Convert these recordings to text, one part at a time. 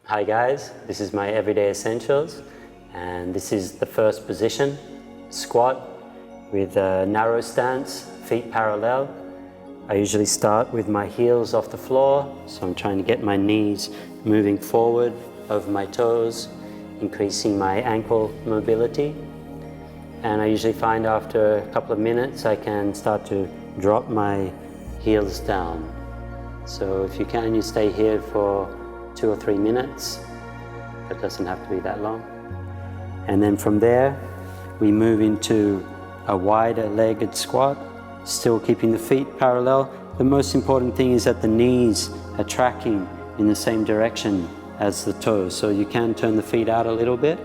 Hi guys, this is my Everyday Essentials, and this is the first position, squat with a narrow stance, feet parallel. I usually start with my heels off the floor, so I'm trying to get my knees moving forward over my toes, increasing my ankle mobility. And I usually find after a couple of minutes I can start to drop my heels down. So if you can, you stay here for 2 or 3 minutes. It doesn't have to be that long. And then from there, we move into a wider legged squat, still keeping the feet parallel. The most important thing is that the knees are tracking in the same direction as the toes. So you can turn the feet out a little bit,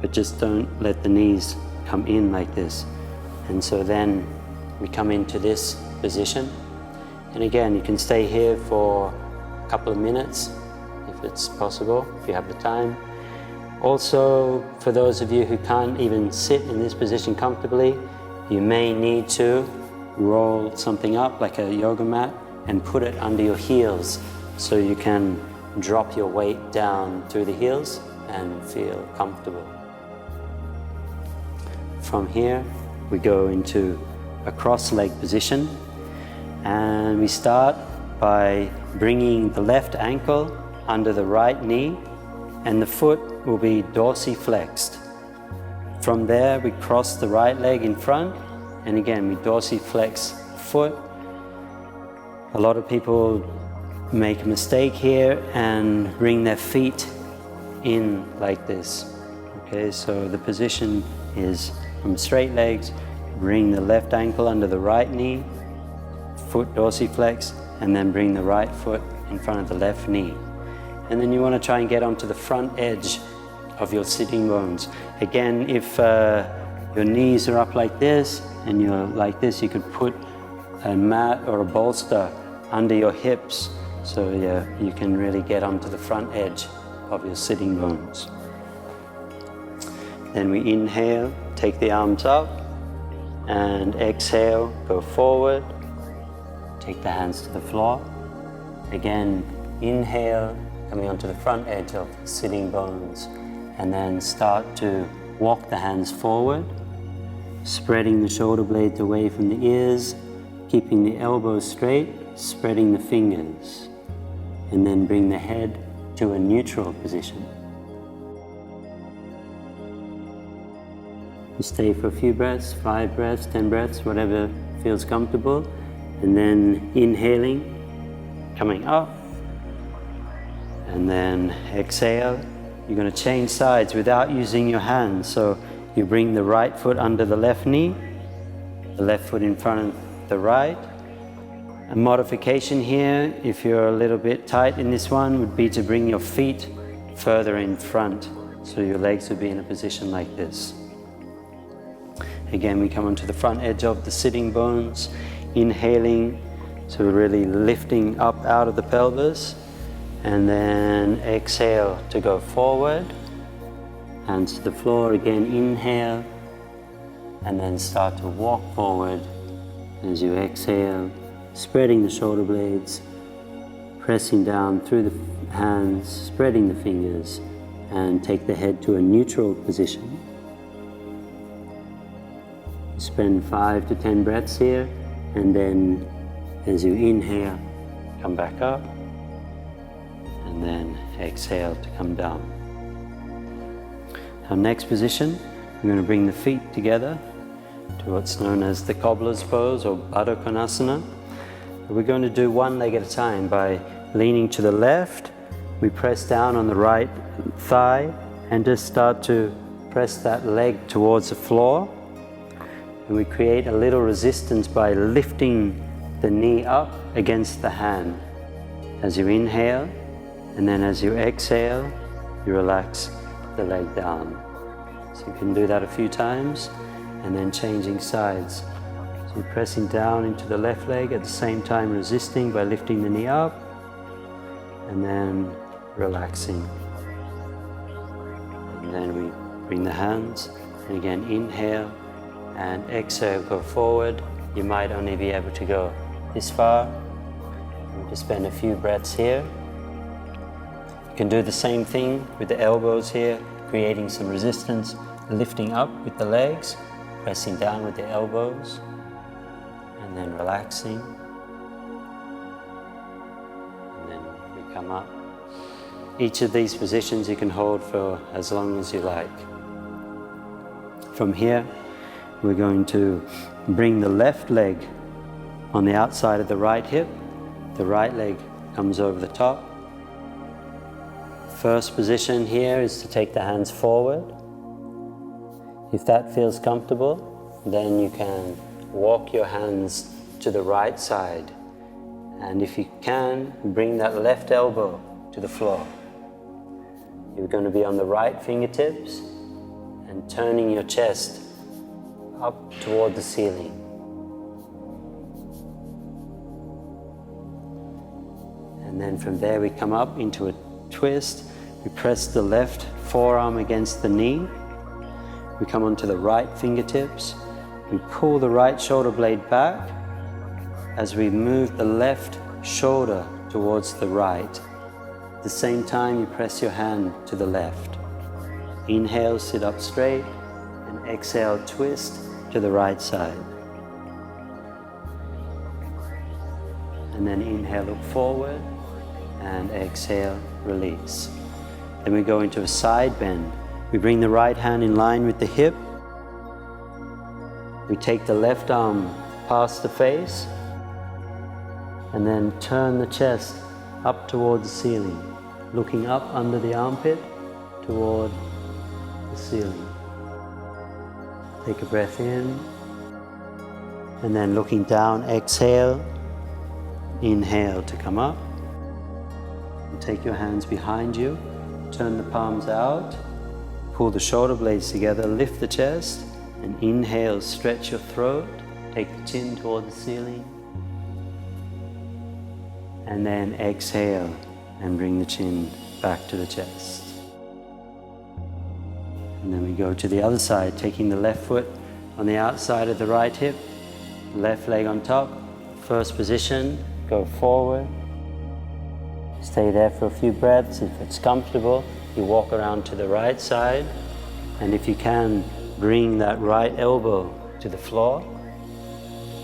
but just don't let the knees come in like this. And so then we come into this position. And again, you can stay here for a couple of minutes if it's possible, if you have the time. Also, for those of you who can't even sit in this position comfortably, you may need to roll something up like a yoga mat and put it under your heels so you can drop your weight down through the heels and feel comfortable. From here, we go into a cross-leg position, and we start by bringing the left ankle under the right knee, and the foot will be dorsiflexed. From there, we cross the right leg in front, and again, we dorsiflex foot. A lot of people make a mistake here and bring their feet in like this. Okay, so the position is from straight legs, bring the left ankle under the right knee, foot dorsiflex, and then bring the right foot in front of the left knee. And then you want to try and get onto the front edge of your sitting bones. Again, if your knees are up like this and you're like this, you could put a mat or a bolster under your hips so you can really get onto the front edge of your sitting bones. Then we inhale, take the arms up, and exhale, go forward. Take the hands to the floor. Again, inhale, coming onto the front edge of sitting bones, and then start to walk the hands forward, spreading the shoulder blades away from the ears, keeping the elbows straight, spreading the fingers, and then bring the head to a neutral position. You stay for a few breaths, 5 breaths, 10 breaths, whatever feels comfortable. And then inhaling, coming up, and then exhale. You're going to change sides without using your hands. So you bring the right foot under the left knee, the left foot in front of the right. A modification here, if you're a little bit tight in this one, would be to bring your feet further in front. So your legs would be in a position like this. Again, we come onto the front edge of the sitting bones. Inhaling, so really lifting up out of the pelvis, and then exhale to go forward, hands to the floor. Again, inhale, and then start to walk forward as you exhale, spreading the shoulder blades, pressing down through the hands, spreading the fingers, and take the head to a neutral position. Spend 5 to 10 breaths here. And then as you inhale, come back up, and then exhale to come down. Our next position, we're going to bring the feet together to what's known as the Cobbler's pose or Baddha Konasana. We're going to do one leg at a time by leaning to the left. We press down on the right thigh and just start to press that leg towards the floor. And we create a little resistance by lifting the knee up against the hand as you inhale, and then as you exhale, you relax the leg down. So you can do that a few times, and then changing sides. So you're pressing down into the left leg at the same time resisting by lifting the knee up, and then relaxing. And then we bring the hands, and again inhale, and exhale, go forward. You might only be able to go this far. We'll just spend a few breaths here. You can do the same thing with the elbows here, creating some resistance, lifting up with the legs, pressing down with the elbows, and then relaxing. And then we come up. Each of these positions you can hold for as long as you like. From here, we're going to bring the left leg on the outside of the right hip. The right leg comes over the top. First position here is to take the hands forward. If that feels comfortable, then you can walk your hands to the right side. And if you can, bring that left elbow to the floor. You're going to be on the right fingertips and turning your chest up toward the ceiling. And then from there we come up into a twist. We press the left forearm against the knee. We come onto the right fingertips. We pull the right shoulder blade back as we move the left shoulder towards the right. At the same time, you press your hand to the left. Inhale, sit up straight, and exhale, twist to the right side. And then inhale, look forward, and exhale, release. Then we go into a side bend. We bring the right hand in line with the hip. We take the left arm past the face, and then turn the chest up toward the ceiling, looking up under the armpit toward the ceiling. Take a breath in, and then looking down, exhale, inhale to come up. And take your hands behind you, turn the palms out, pull the shoulder blades together, lift the chest, and inhale, stretch your throat, take the chin toward the ceiling. And then exhale and bring the chin back to the chest. And then we go to the other side, taking the left foot on the outside of the right hip, left leg on top. First position, go forward. Stay there for a few breaths. If it's comfortable, you walk around to the right side. And if you can, bring that right elbow to the floor.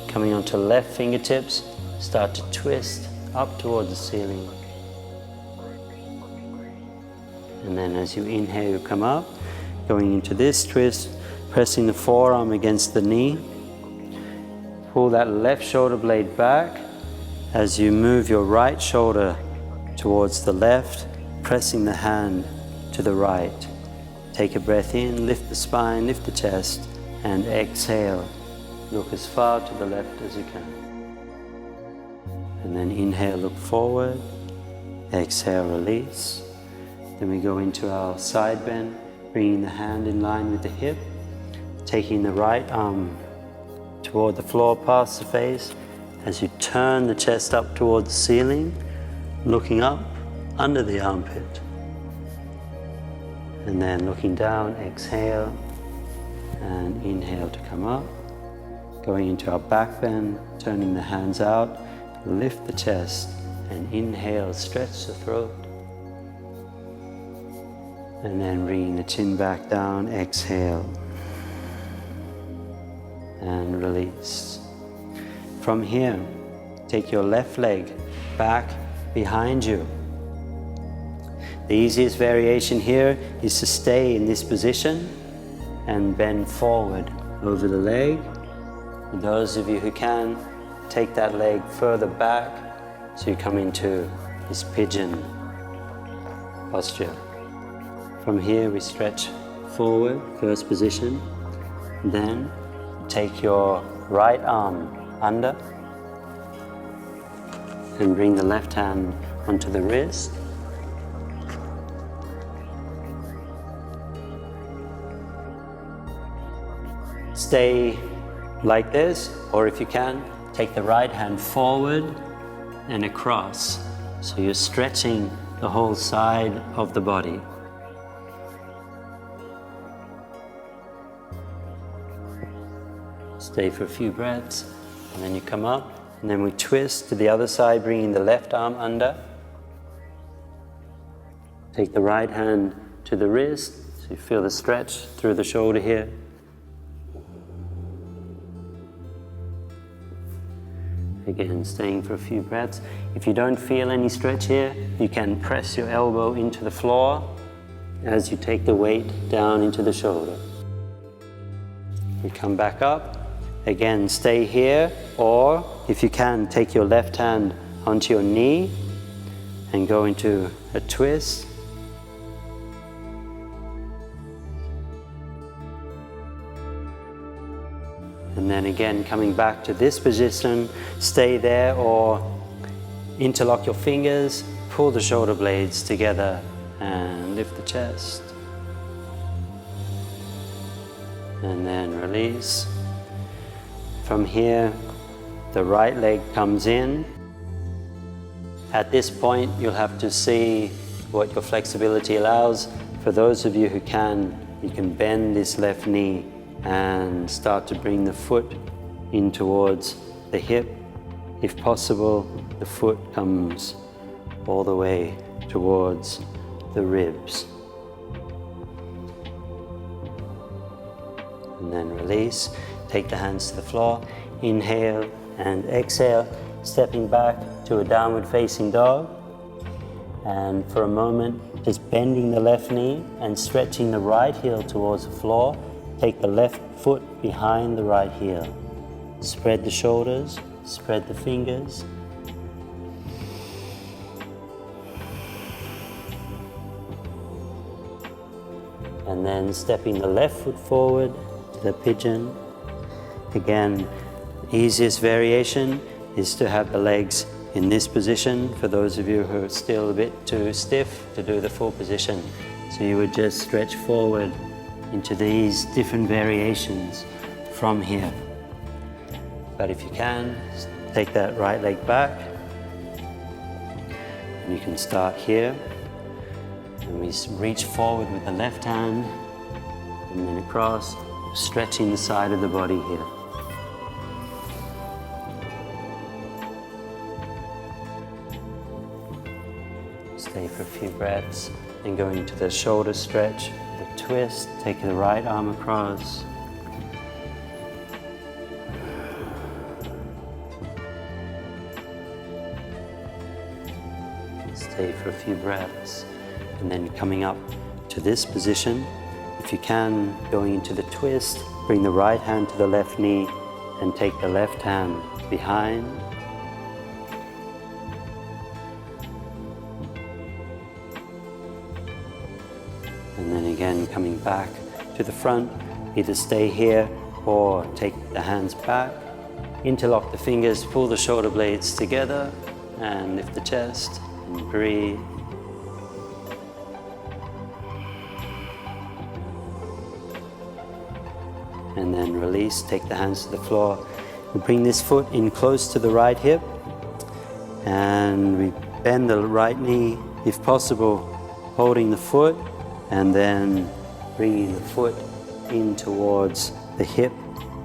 Coming onto left fingertips, start to twist up toward the ceiling. And then as you inhale, you come up, going into this twist, pressing the forearm against the knee. Pull that left shoulder blade back as you move your right shoulder towards the left, pressing the hand to the right. Take a breath in, lift the spine, lift the chest, and exhale. Look as far to the left as you can. And then inhale, look forward. Exhale, release. Then we go into our side bend, bringing the hand in line with the hip, taking the right arm toward the floor past the face as you turn the chest up toward the ceiling, looking up under the armpit. And then looking down, exhale, and inhale to come up. Going into our back bend, turning the hands out, lift the chest, and inhale, stretch the throat. And then bringing the chin back down, exhale, and release. From here, take your left leg back behind you. The easiest variation here is to stay in this position and bend forward over the leg. For those of you who can, take that leg further back so you come into this pigeon posture. From here we stretch forward, first position. Then take your right arm under and bring the left hand onto the wrist. Stay like this, or if you can, take the right hand forward and across. So you're stretching the whole side of the body. Stay for a few breaths, and then you come up, and then we twist to the other side, bringing the left arm under. Take the right hand to the wrist, so you feel the stretch through the shoulder here. Again, staying for a few breaths. If you don't feel any stretch here, you can press your elbow into the floor as you take the weight down into the shoulder. You come back up. Again, stay here, or if you can, take your left hand onto your knee and go into a twist. And then again, coming back to this position, stay there or interlock your fingers, pull the shoulder blades together and lift the chest. And then release. From here, the right leg comes in. At this point, you'll have to see what your flexibility allows. For those of you who can, you can bend this left knee and start to bring the foot in towards the hip. If possible, the foot comes all the way towards the ribs. And then release. Take the hands to the floor. Inhale and exhale, stepping back to a downward facing dog. And for a moment, just bending the left knee and stretching the right heel towards the floor. Take the left foot behind the right heel. Spread the shoulders, spread the fingers. And then stepping the left foot forward to the pigeon. Again, easiest variation is to have the legs in this position for those of you who are still a bit too stiff to do the full position. So you would just stretch forward into these different variations from here. But if you can, take that right leg back. And you can start here. And we reach forward with the left hand and then across, stretching the side of the body here. Stay for a few breaths and go into the shoulder stretch, the twist, take the right arm across. Stay for a few breaths and then coming up to this position. If you can, going into the twist, bring the right hand to the left knee and take the left hand behind. And then again, coming back to the front, either stay here or take the hands back. Interlock the fingers, pull the shoulder blades together and lift the chest and breathe. And then release, take the hands to the floor. We bring this foot in close to the right hip and we bend the right knee, if possible, holding the foot and then bringing the foot in towards the hip,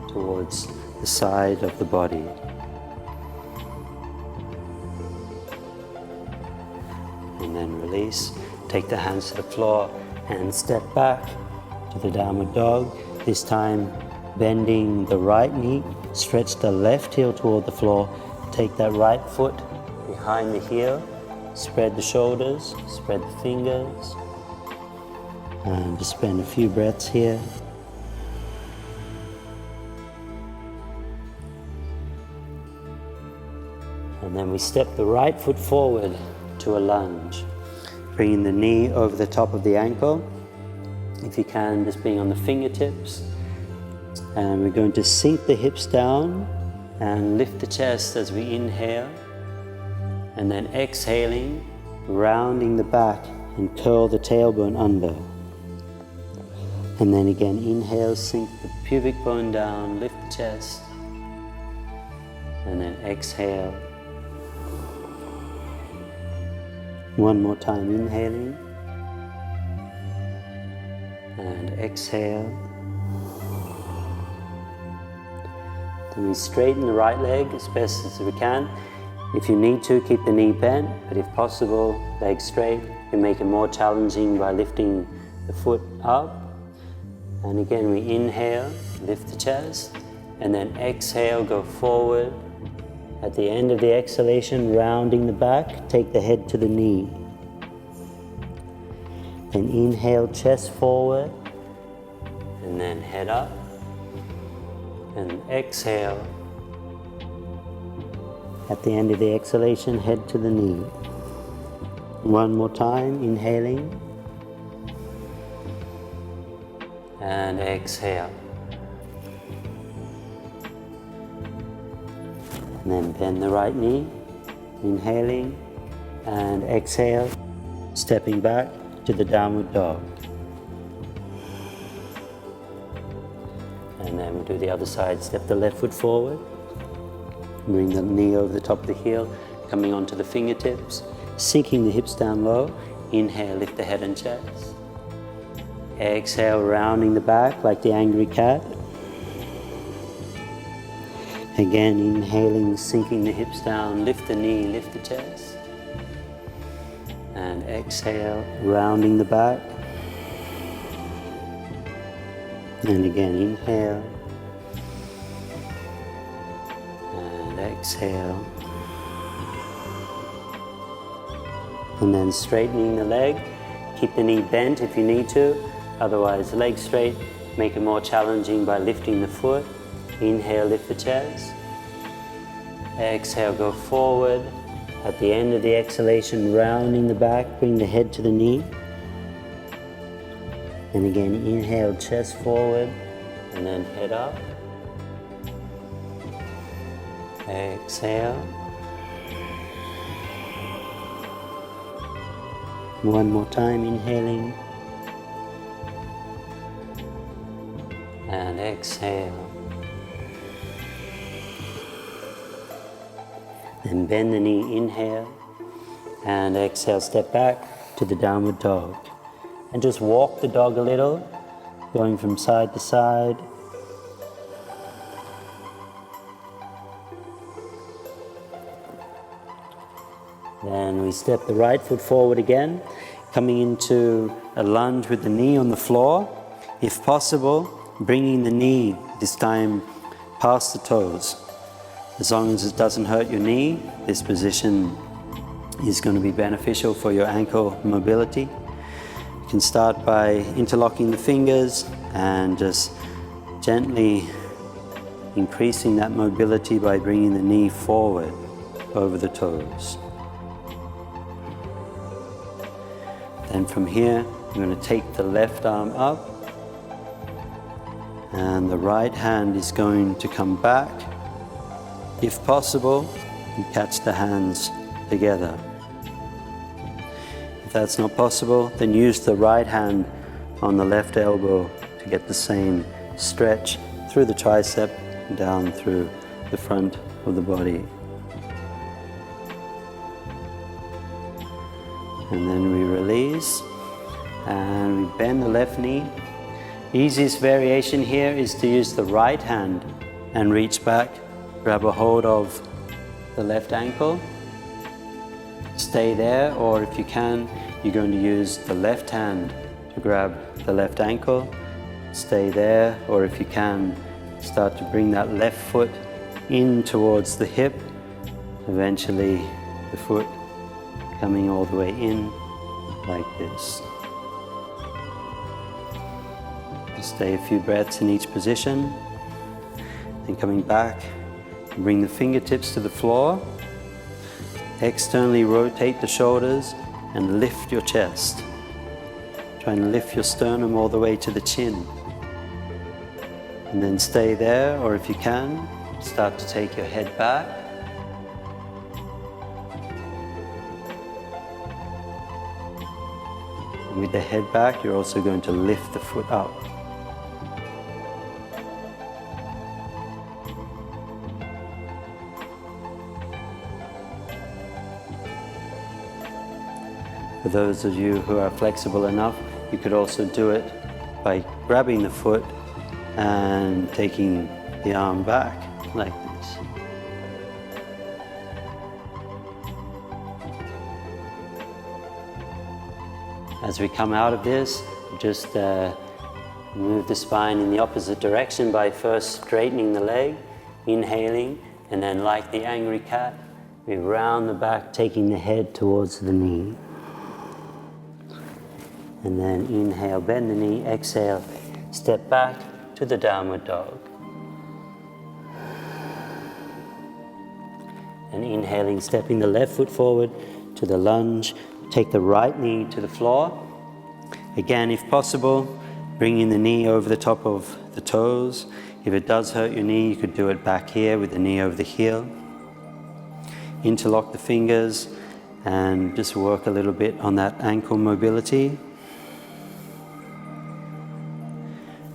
towards the side of the body. And then release, take the hands to the floor and step back to the downward dog. This time bending the right knee, stretch the left heel toward the floor, take that right foot behind the heel, spread the shoulders, spread the fingers, and just spend a few breaths here. And then we step the right foot forward to a lunge, bringing the knee over the top of the ankle. If you can, just being on the fingertips. And we're going to sink the hips down and lift the chest as we inhale. And then exhaling, rounding the back and curl the tailbone under. And then again, inhale, sink the pubic bone down, lift the chest. And then exhale. One more time, inhaling. And exhale. Then we straighten the right leg as best as we can. If you need to, keep the knee bent, but if possible, legs straight. You make it more challenging by lifting the foot up. And again, we inhale, lift the chest, and then exhale, go forward. At the end of the exhalation, rounding the back, take the head to the knee. Then inhale, chest forward, and then head up. And exhale. At the end of the exhalation, head to the knee. One more time, inhaling. And exhale. And then bend the right knee, inhaling and exhale, stepping back to the downward dog. And then we'll do the other side, step the left foot forward, bring the knee over the top of the heel, coming onto the fingertips, sinking the hips down low, inhale, lift the head and chest. Exhale, rounding the back like the angry cat. Again, inhaling, sinking the hips down, lift the knee, lift the chest. And exhale, rounding the back. And again, inhale. And exhale. And then straightening the leg. Keep the knee bent if you need to. Otherwise, legs straight. Make it more challenging by lifting the foot. Inhale, lift the chest. Exhale, go forward. At the end of the exhalation, rounding the back, bring the head to the knee. And again, inhale, chest forward, and then head up. Exhale. One more time, inhaling. And exhale. Then bend the knee, inhale, and exhale, step back to the downward dog. And just walk the dog a little, going from side to side. Then we step the right foot forward again, coming into a lunge with the knee on the floor. If possible, bringing the knee this time past the toes. As long as it doesn't hurt your knee, this position is going to be beneficial for your ankle mobility. You can start by interlocking the fingers and just gently increasing that mobility by bringing the knee forward over the toes. Then from here, you're going to take the left arm up, and the right hand is going to come back. If possible, you catch the hands together. If that's not possible, then use the right hand on the left elbow to get the same stretch through the tricep down through the front of the body. And then we release and we bend the left knee. Easiest variation here is to use the right hand and reach back. Grab a hold of the left ankle, stay there, or if you can, you're going to use the left hand to grab the left ankle, stay there, or if you can, start to bring that left foot in towards the hip, eventually the foot coming all the way in like this. Stay a few breaths in each position, then coming back. Bring the fingertips to the floor, externally rotate the shoulders and lift your chest. Try and lift your sternum all the way to the chin. And then stay there, or if you can, start to take your head back. And with the head back, you're also going to lift the foot up. For those of you who are flexible enough, you could also do it by grabbing the foot and taking the arm back like this. As we come out of this, just move the spine in the opposite direction by first straightening the leg, inhaling, and then like the angry cat, we round the back, taking the head towards the knee. And then inhale, bend the knee, exhale, step back to the downward dog. And inhaling, stepping the left foot forward to the lunge, take the right knee to the floor. Again, if possible, bringing the knee over the top of the toes. If it does hurt your knee, you could do it back here with the knee over the heel. Interlock the fingers and just work a little bit on that ankle mobility.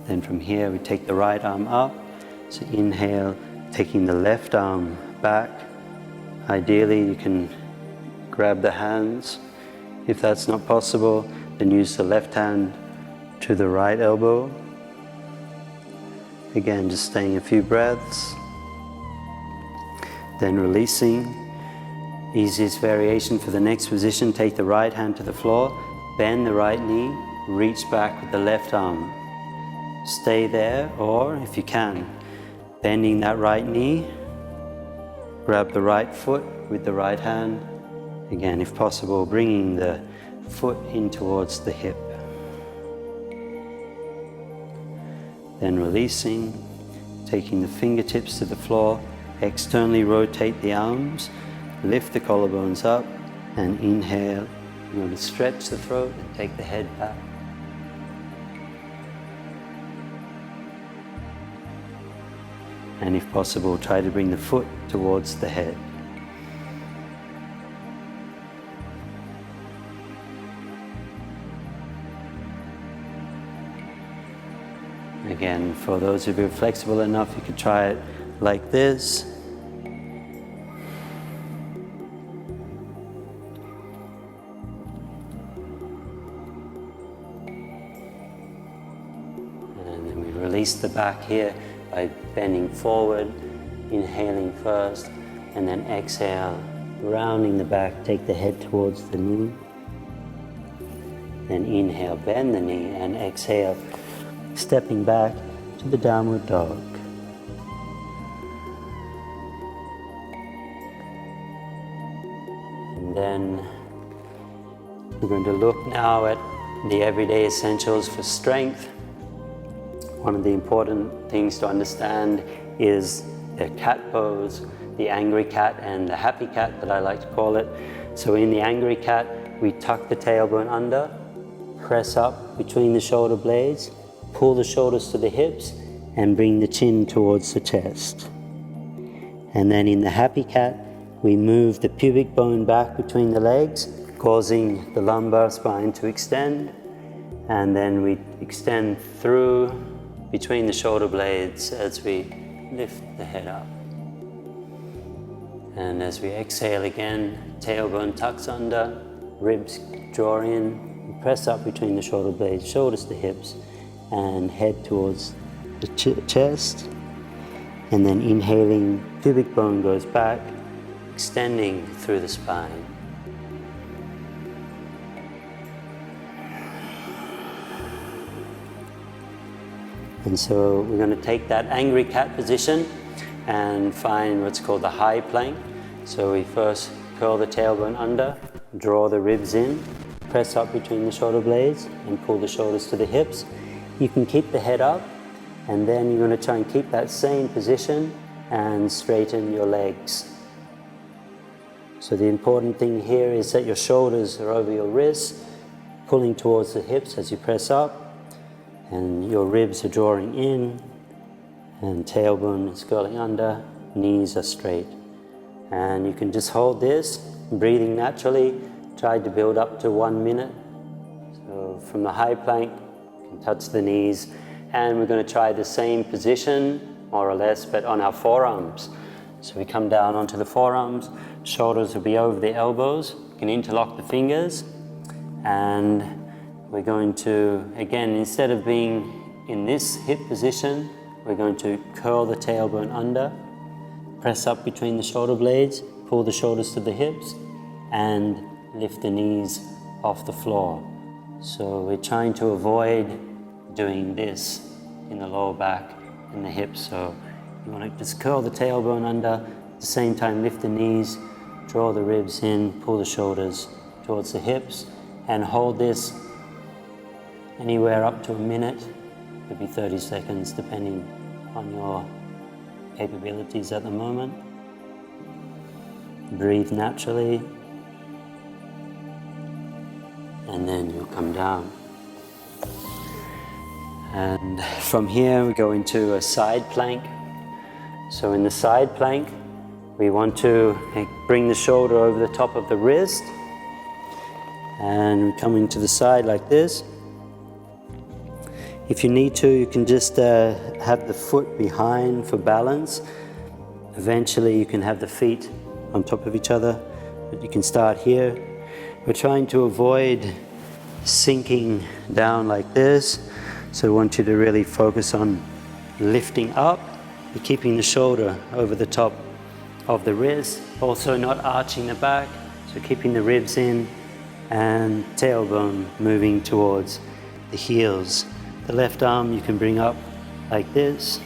Then from here, we take the right arm up. So inhale, taking the left arm back. Ideally, you can grab the hands. If that's not possible, then use the left hand to the right elbow. Again, just staying a few breaths. Then releasing. Easiest variation for the next position, take the right hand to the floor, bend the right knee, reach back with the left arm. Stay there, or if you can, bending that right knee, grab the right foot with the right hand. Again, if possible, bringing the foot in towards the hip. Then releasing, taking the fingertips to the floor, externally rotate the arms, lift the collarbones up, and inhale. You're going to stretch the throat and take the head back. And if possible, try to bring the foot towards the head. Again, for those of you flexible enough, you could try it like this. And then we release the back here by bending forward, inhaling first, and then exhale, rounding the back, take the head towards the knee. Then inhale, bend the knee, and exhale, stepping back to the downward dog. And then we're going to look now at the everyday essentials for strength. One of the important things to understand is the cat pose, the angry cat and the happy cat that I like to call it. So in the angry cat, we tuck the tailbone under, press up between the shoulder blades, pull the shoulders to the hips, and bring the chin towards the chest. And then in the happy cat, we move the pubic bone back between the legs, causing the lumbar spine to extend. And then we extend through between the shoulder blades as we lift the head up. And as we exhale again, tailbone tucks under, ribs draw in, press up between the shoulder blades, shoulders to hips, and head towards the chest. And then inhaling, pubic bone goes back, extending through the spine. And so we're going to take that angry cat position and find what's called the high plank. So we first curl the tailbone under, draw the ribs in, press up between the shoulder blades, and pull the shoulders to the hips. You can keep the head up, and then you're going to try and keep that same position and straighten your legs. So the important thing here is that your shoulders are over your wrists, pulling towards the hips as you press up, and your ribs are drawing in, and tailbone is curling under, knees are straight. And you can just hold this, breathing naturally. Try to build up to 1 minute. So from the high plank, you can touch the knees, and we're going to try the same position, more or less, but on our forearms. So we come down onto the forearms, shoulders will be over the elbows, you can interlock the fingers, and we're going to, again, instead of being in this hip position, we're going to curl the tailbone under, press up between the shoulder blades, pull the shoulders to the hips, and lift the knees off the floor. So we're trying to avoid doing this in the lower back and the hips. So you want to just curl the tailbone under, at the same time lift the knees, draw the ribs in, pull the shoulders towards the hips, and hold this anywhere up to a minute. Could be 30 seconds depending on your capabilities at the moment. Breathe naturally, and then you'll come down. And from here we go into a side plank. So in the side plank, we want to bring the shoulder over the top of the wrist, and we come into the side like this. If you need to, you can just have the foot behind for balance. Eventually you can have the feet on top of each other, but you can start here. We're trying to avoid sinking down like this, so we want you to really focus on lifting up, but keeping the shoulder over the top of the wrist, also not arching the back, so keeping the ribs in and tailbone moving towards the heels. The left arm you can bring up like this,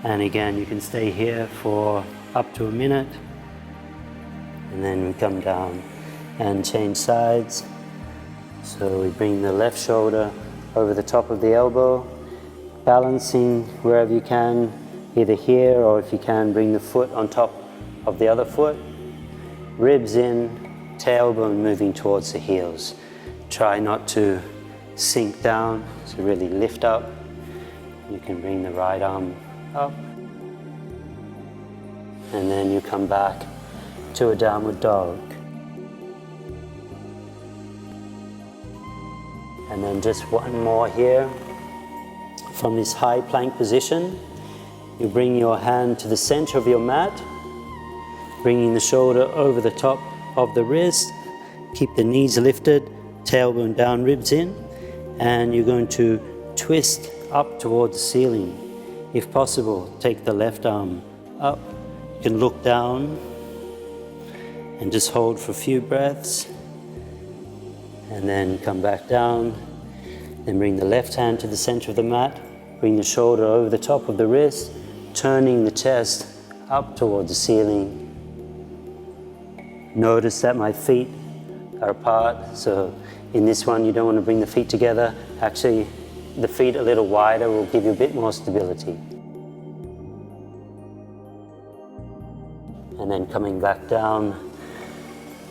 and again you can stay here for up to a minute, and then we come down and change sides. So we bring the left shoulder over the top of the elbow, balancing wherever you can, either here or if you can bring the foot on top of the other foot, ribs in, tailbone moving towards the heels. Try not to sink down, so really lift up. You can bring the right arm up, and then you come back to a downward dog. And then just one more here. From this high plank position, you bring your hand to the center of your mat, bringing the shoulder over the top of the wrist. Keep the knees lifted, tailbone down, ribs in, and you're going to twist up towards the ceiling. If possible, take the left arm up. You can look down and just hold for a few breaths, and then come back down. Then bring the left hand to the center of the mat, bring the shoulder over the top of the wrist, turning the chest up towards the ceiling. Notice that my feet are apart, so in this one you don't want to bring the feet together. Actually, the feet a little wider will give you a bit more stability. And then coming back down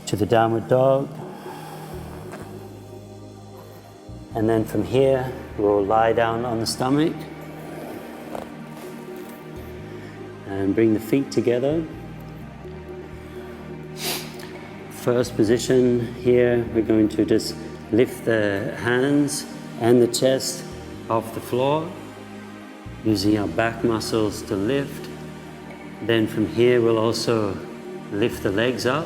to the downward dog. And then from here, we'll lie down on the stomach and bring the feet together. First position here, we're going to just lift the hands and the chest off the floor, using our back muscles to lift. Then from here, we'll also lift the legs up,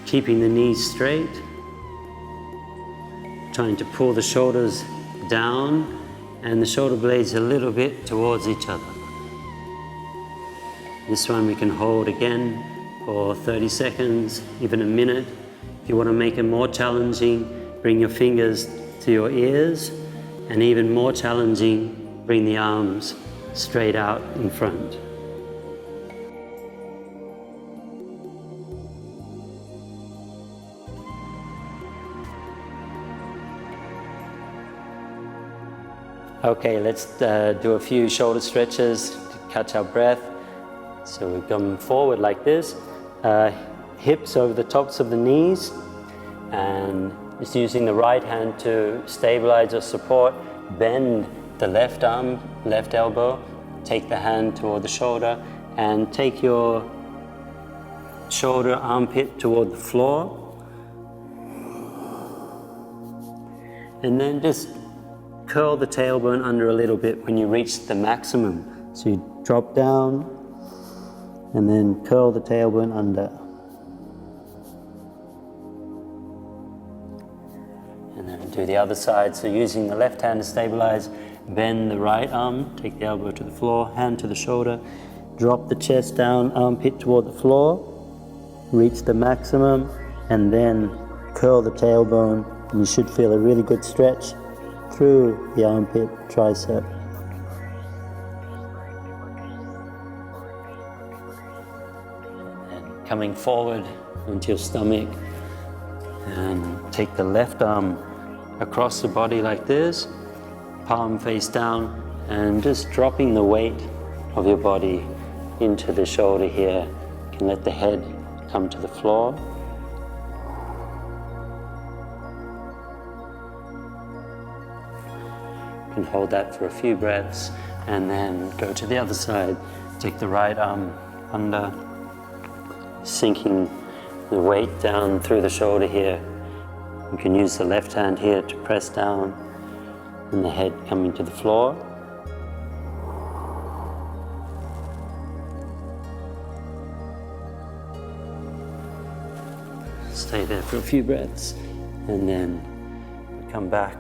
keeping the knees straight, trying to pull the shoulders down and the shoulder blades a little bit towards each other. This one we can hold again for 30 seconds, even a minute. If you want to make it more challenging, bring your fingers to your ears, and even more challenging, bring the arms straight out in front. Okay, let's do a few shoulder stretches to catch our breath. So we come forward like this, hips over the tops of the knees, and just using the right hand to stabilize or support. Bend the left arm, left elbow, take the hand toward the shoulder, and take your shoulder armpit toward the floor. And then just curl the tailbone under a little bit when you reach the maximum. So you drop down and then curl the tailbone under. And then do the other side. So using the left hand to stabilize, bend the right arm, take the elbow to the floor, hand to the shoulder, drop the chest down, armpit toward the floor, reach the maximum, and then curl the tailbone, and you should feel a really good stretch through the armpit, tricep. And coming forward onto your stomach, and take the left arm across the body like this, palm face down, and just dropping the weight of your body into the shoulder here. You can let the head come to the floor. You can hold that for a few breaths and then go to the other side. Take the right arm under, sinking the weight down through the shoulder here. You can use the left hand here to press down and the head coming to the floor. Stay there for a few breaths and then come back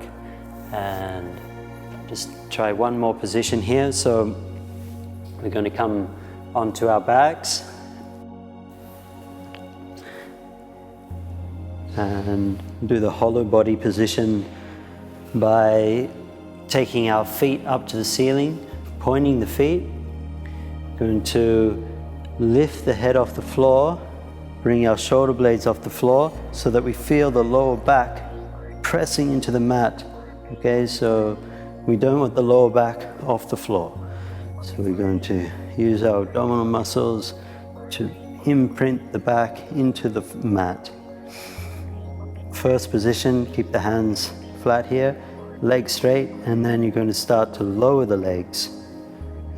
and just try one more position here. So we're going to come onto our backs and do the hollow body position by taking our feet up to the ceiling, pointing the feet. Going to lift the head off the floor, bring our shoulder blades off the floor so that we feel the lower back pressing into the mat. Okay, so we don't want the lower back off the floor. So we're going to use our abdominal muscles to imprint the back into the mat. First position, keep the hands flat here, legs straight, and then you're going to start to lower the legs.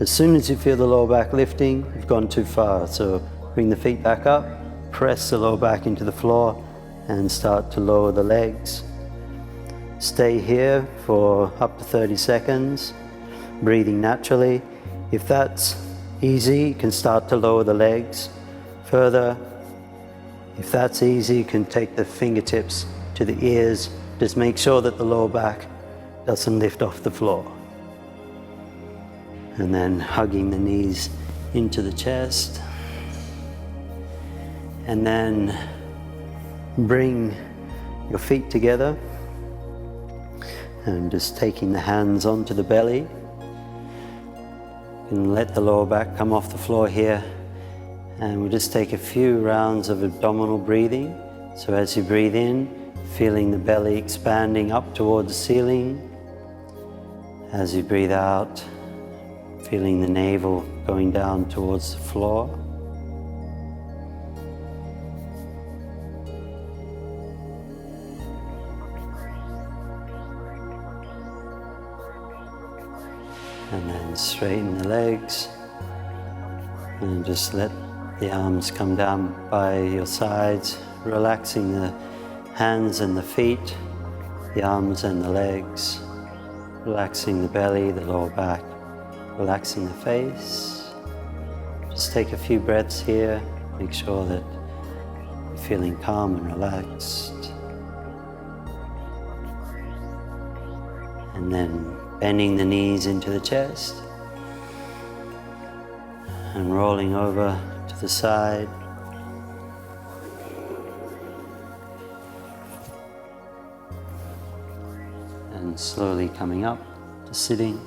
As soon as you feel the lower back lifting, you've gone too far. So bring the feet back up, press the lower back into the floor, and start to lower the legs. Stay here for up to 30 seconds, breathing naturally. If that's easy, you can start to lower the legs further. If that's easy, you can take the fingertips to the ears. Just make sure that the lower back doesn't lift off the floor. And then hugging the knees into the chest. And then bring your feet together and just taking the hands onto the belly. And let the lower back come off the floor here. And we'll just take a few rounds of abdominal breathing. So as you breathe in, feeling the belly expanding up towards the ceiling. As you breathe out, feeling the navel going down towards the floor. And then straighten the legs and just let the arms come down by your sides, relaxing the hands and the feet, the arms and the legs, relaxing the belly, the lower back, relaxing the face. Just take a few breaths here, make sure that you're feeling calm and relaxed. And then bending the knees into the chest and rolling over to the side. And slowly coming up to sitting.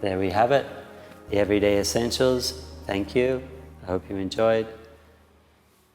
There we have it, the Everyday Essentials. Thank you. I hope you enjoyed.